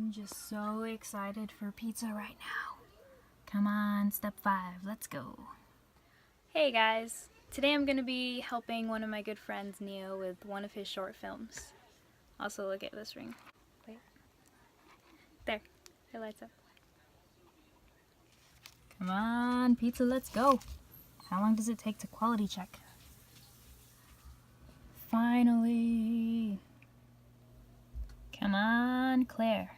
I'm just so excited for pizza right now. Come on, step 5, let's go. Hey guys, today I'm going to be helping one of my good friends, Neo, with one of his short films. Also, look at this ring. Wait. There, it lights up. Come on, pizza, let's go. How long does it take to quality check? Finally. Come on, Claire.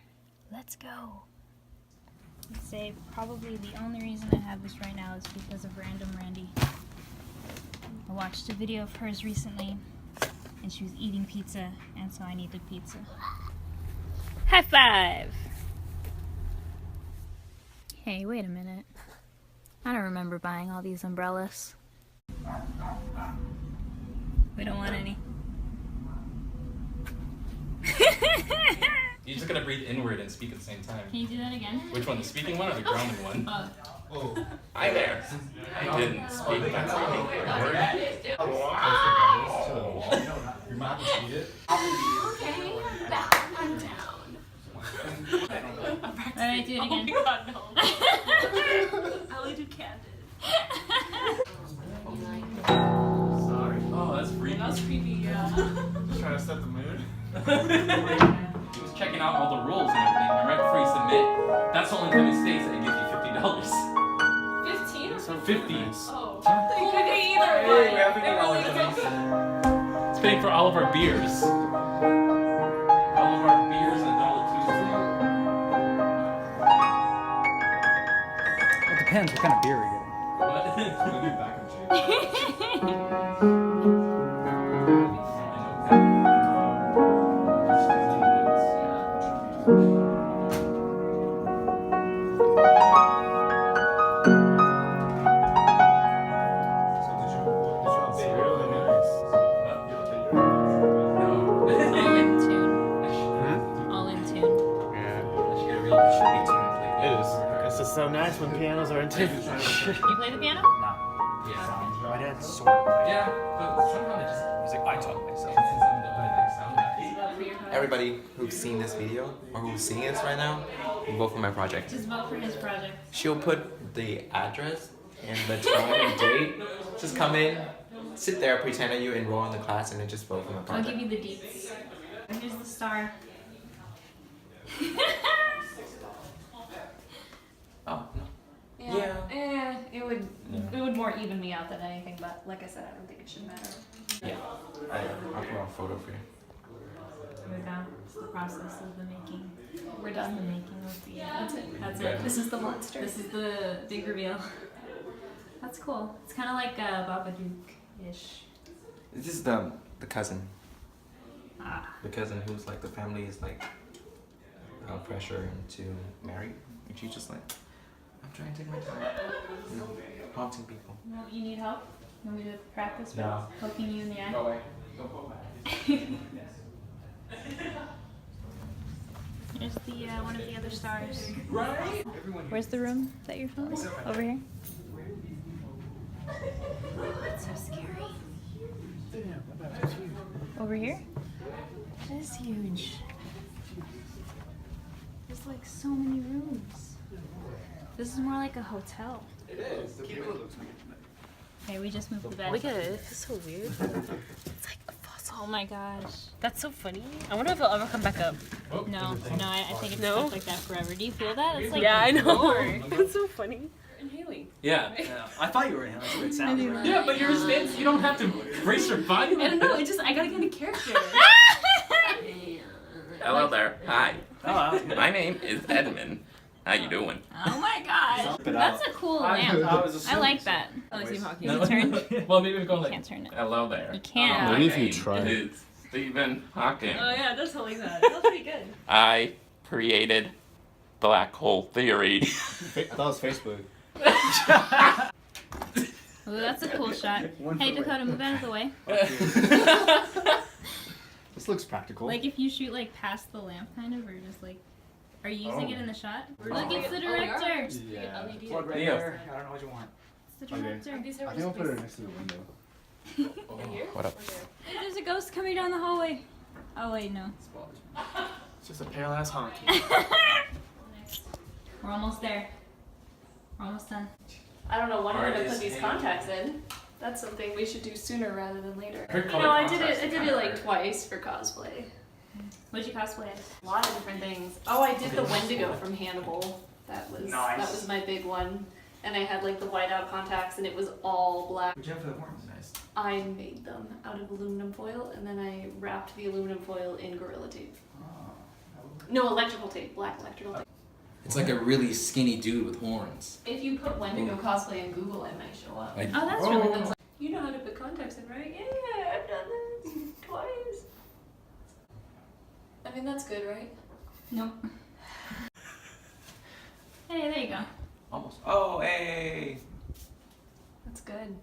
Let's go. I'd say probably the only reason I have this right now is because of Random Randy. I watched a video of hers recently and she was eating pizza, and so I needed pizza. High five! Hey, wait a minute. I don't remember buying all these umbrellas. We don't want any. You're just gonna breathe inward and speak at the same time. Can you do that again? Which one, the speaking one or the grounding one? Oh. Hi there. I didn't speak that word. Your mom can see it. Okay, I'm down. Alright, do it again. Oh my god, no. I only do candid. Sorry. Oh, that's freaky. That was creepy, yeah. Just trying to set the mood. He was checking out all the rules and everything, and right before you submit, that's the only time it states that it gives you $50. 15? So 50. Oh. It could be either way. Hey, we have to get all It really of is. It's paying for all of our beers. All of our beers and $1 Tuesday. It depends what kind of beer we're getting. What? Maybe back and change. So nice when pianos are in tune. You play the piano? My dad sort of plays. Yeah, but somehow it just. He's like, I taught myself. Everybody who's seen this video or who's seeing this right now, vote for my project. Just vote for his project. She'll put the address and the time and date. Just come in, sit there, pretend that you enroll in the class, and then just vote for my I'll project. give you the deets. Here's the star. Oh, no. Yeah. It would more even me out than anything, but like I said, I don't think it should matter. Yeah. I'll put on a photo for you. Here we go. It's the process of the making. We're The done. making of the. That's it. That's it. This is the monster. This is the big reveal. That's cool. It's kind of like Babadook-ish. This is the cousin. Ah. The cousin who's like the family is like pressure to marry, and she's just like, I'm trying to take my time. You know, haunting people. Well, you need help? You want me to practice with No. poking you in the eye? Go away. Here's the one of the other stars. Where's the room that you're filming? Over here? That's so scary. Over here? That is huge. There's like so many rooms. This is more like a hotel. It is. The view looks weird. Okay, we just moved the bed. Look at it. It's so weird. It's like a fossil. Oh my gosh. That's so funny. I wonder if it'll ever come back up. No, I think it's No? stuck like that forever. Do you feel that? It's like Yeah, I know. bored. It's so funny. Inhaling. Yeah. I thought you were in. That's what it sounds like. Yeah, but you're a stance. You don't have to brace your body. I don't know, I gotta get into character. Hello there. Hi. Oh, My name is Edmund. How you doing? Oh my gosh. That's a cool lamp. I like that. I like Steve Hawking. Can you turn? Well, maybe we go You like. can't turn it. Hello there. You can't. My Maybe if you name try. is Stephen Hawking. Oh yeah, that's like that. That's pretty good. I created black hole theory. That was Facebook. Oh, that's a cool shot. Hey Dakota, move out of the way. This looks practical. Like if you shoot like past the lamp kind of, or just like, are you using it in the shot? Look, it's the director. Yeah. Plug right Neo. there. I don't know what you want. It's the director. I think I'll put it next to the window. What up? Hey, there's a ghost coming down the hallway. Oh wait, no. It's just a pale ass honky. We're almost there. We're almost done. I don't know when I'm gonna Artist put these hanging. contacts in. That's something we should do sooner rather than later. Her You color know, I did contrast it is like kinda twice for cosplay. What'd you cosplay as? A lot of different things. Oh, I did the Wendigo from Hannibal. That was Nice. my big one. And I had like the whiteout contacts, and it was all black. Would you have for the horns? Nice. I made them out of aluminum foil, and then I wrapped the aluminum foil in Gorilla Tape. No, electrical tape, black electrical tape. It's like a really skinny dude with horns. If you put Wendigo cosplay in Google, it might show up. Like, Oh, that's really It's cool. like, you know how to put contacts in, right? Yeah, I've done this twice. I mean, that's good, right? Nope. Hey, there you go. Almost. Oh, hey. That's good.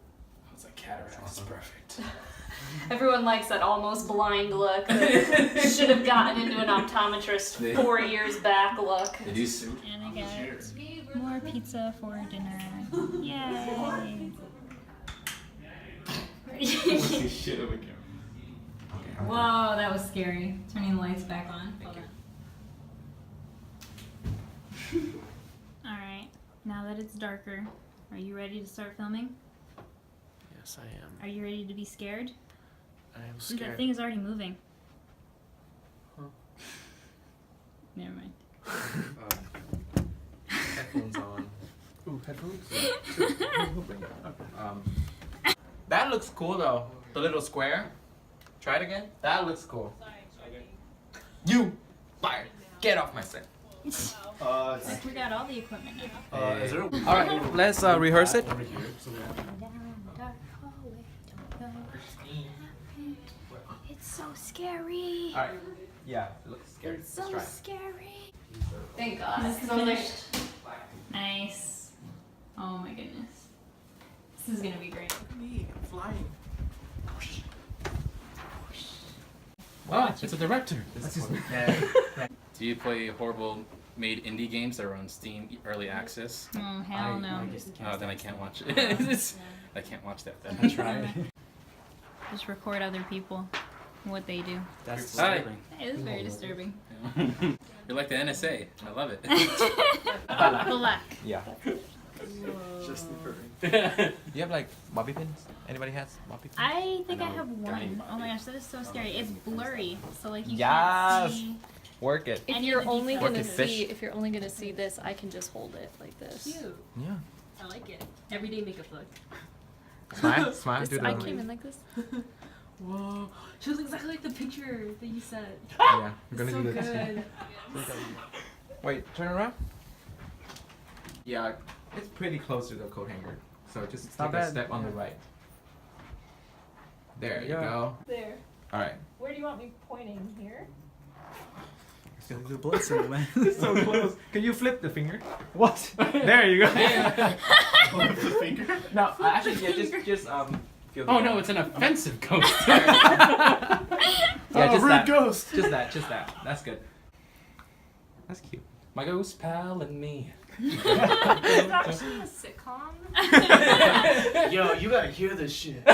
it's like cataract. It's perfect. Everyone likes that almost blind look. That should have gotten into an optometrist 4 years back look. They do suit. And I got more pizza for dinner. Yay! Shit over here. Whoa, that was scary. Turning the lights back on. Hold on. Alright, now that it's darker, are you ready to start filming? Yes, I am. Are you ready to be scared? I am That scared. thing is already moving. Huh. Never mind. Headphones on. Ooh, headphones? That looks cool though. The little square. Try it again. That looks cool. You fired. Get off my set. Like we got all the equipment now. Is there a All right, let's rehearse it. over here? So It's so scary. All right. Yeah, it looks scary. It's so Let's try it. scary. Thank God. This is So I'm like, finished. Nice. Oh my goodness. This is gonna be great. Me, I'm flying. Wow, it's a director. That's just Do you play horrible made indie games that are on Steam Early Access? Oh hell no. Oh, then I can't watch it. I can't watch that then. I tried. Just record other people, what they do. That's Hi. disturbing. It is very disturbing. You're like the NSA. I love it. Black. Yeah. Just the perfect. You have like bobby pins? Anybody has bobby pins? I think I know. have one. Oh my gosh, that is so scary. It's blurry, so like you Yes. can't see. Work it. if Any you're of the only details. gonna Work it, see, fish. if you're only gonna see this, I can just hold it like this. Cute. Yeah. I like it. Everyday makeup look. Smile. Smile. This- Do the. I came in like this. Whoa. She looks exactly like the picture that you sent. Yeah. I'm gonna So do this. good. Wait. Turn around. Yeah. It's pretty close to the coat hanger. So just not take a bad. step on the right. There you Yeah. go. There. All right. Where do you want me pointing? Here? It's gonna do a blood symbol, man. So close. Can you flip the finger? What? There you go. the finger? No, actually, yeah, just feel the Oh no, it's an offensive ghost. Yeah, just rude that. ghost. Just that. That's good. That's cute. My ghost pal and me. It's actually a sitcom. Yo, you gotta hear this shit.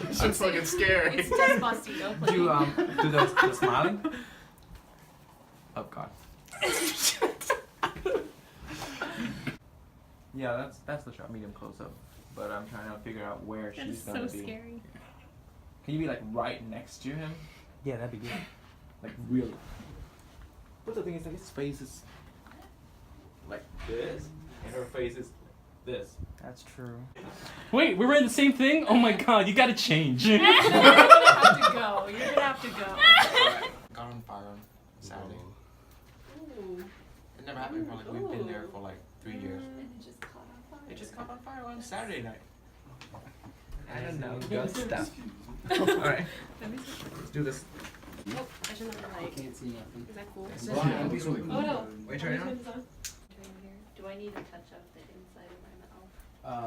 This looks fucking scary. It's just busty open. Do you do the smiling? Oh god. Yeah, that's the shot, medium close up. But I'm trying to figure out where That she's is gonna so be. scary. Can you be like right next to him? Yeah, that'd be good. Like really. But the thing is, like his face is like this, and her face is this. That's true. Wait, we were in the same thing? Oh my god, you gotta change. You're gonna have to go. You're gonna have to go. Alright, got on fire on Saturday. Ooh. It never happened for like we've been there for like 3 years. And it just caught on fire. It just caught on fire on Saturday night. I don't know. Good stuff. Alright, let's do this. Nope. I should have like. Can't see nothing. Is that cool? These really cool. Oh no. Wait, turn it on. Do I need to touch up the inside of my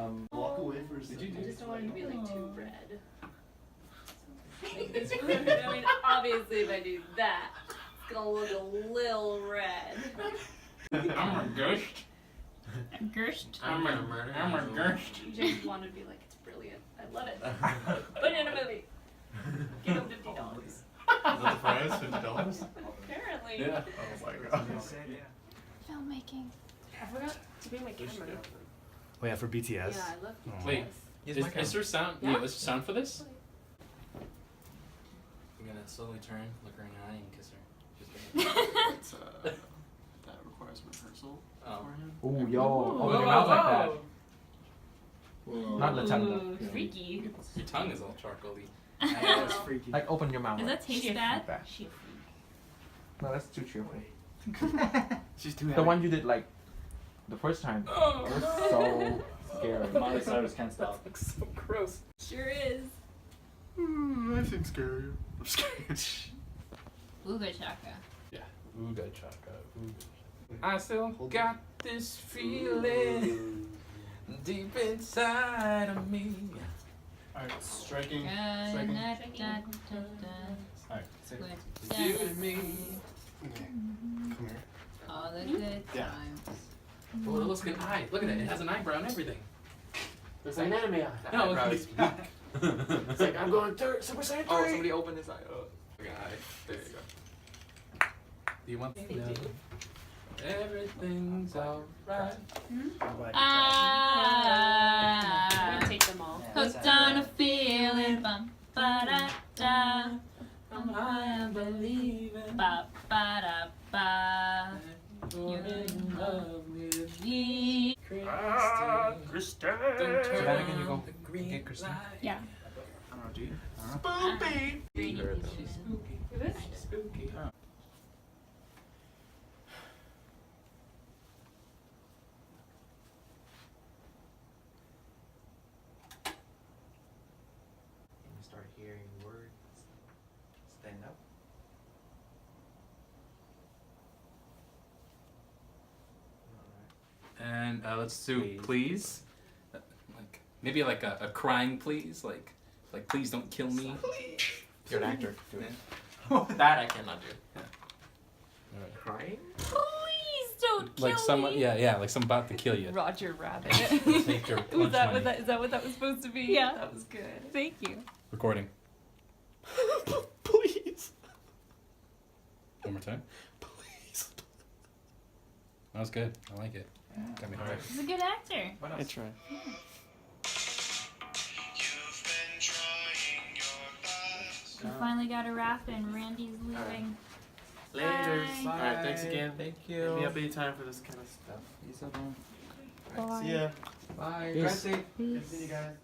mouth? Walk away for a second. I just don't want it to be like too red. Like this red. I mean, obviously, if I do that, it's gonna look a little red. I'm a ghost. Gerst. I'm a ghost. You just want to be like, it's brilliant. I love it. Put it in a movie. Give them $50. that the price? $50? Apparently. Yeah. Oh my god. Filmmaking. I forgot to bring my camera. Oh yeah, for BTS. Yeah, I love BTS. Wait, Use is, my is there sound? Yeah. Yeah, is there sound for this? I'm gonna slowly turn, look her in the eye, and kiss her. Just kidding. It's, that requires rehearsal Oh. beforehand. Ooh, yo. Ooh. Open your mouth like that. Whoa. Not the tongue. Ooh, Yeah. freaky. Your tongue is all charcoaly. That was freaky. Like, open your mouth. Does that taste bad? Like that. She a freak. No, that's too cheerful. She's too The happy. one you did, like, the first time. It was so scary. Miley Cyrus can't stop. Looks so gross. Sure is. I think scary. I'm scared. Ooga chaka. Ooga chaka, I still got this feeling deep inside of me. Alright, striking. Alright, You and me. Okay. Come here. all the good Yeah. times. Oh, it looks like an eye. Look at it. It has an eyebrow and everything. It's like an anime eye. No, eyebrows. It's like, I'm going Super Saiyan 3. Oh, somebody opened his eye. Oh. Like an eye. There you go. Do you want They do. Everything's alright. I'm Ah, gonna take them all. hooked on a feeling, bum ba da da, I'm high and believing ba ba da ba. you're in love with Me. Christine. Savannah, can you go get Christine? Yeah. I don't know, do you? Spoopy! You heard them. She's spooky. This? She's spooky. When you start hearing words, stand up. And let's do please. Like maybe like a crying please, like please don't kill me. You're an actor. Do it. That I cannot do. Crying? Please don't kill Like someone, me. yeah, like someone about to kill you. Roger Rabbit. Take your Was lunch that money. what that? Is that what that was supposed to be? Yeah. That was good. Thank you. Recording. Please. One more time. Please. That was good. I like it. Got me hard. He's a good actor. What else? I try. We finally got a wrap and Randy's leaving. Later. Bye. Alright, thanks again. Thank Hit you. me up anytime for this kind of stuff. You so long. Alright, see ya. Bye. Peace. Drive safe. Good to see you guys.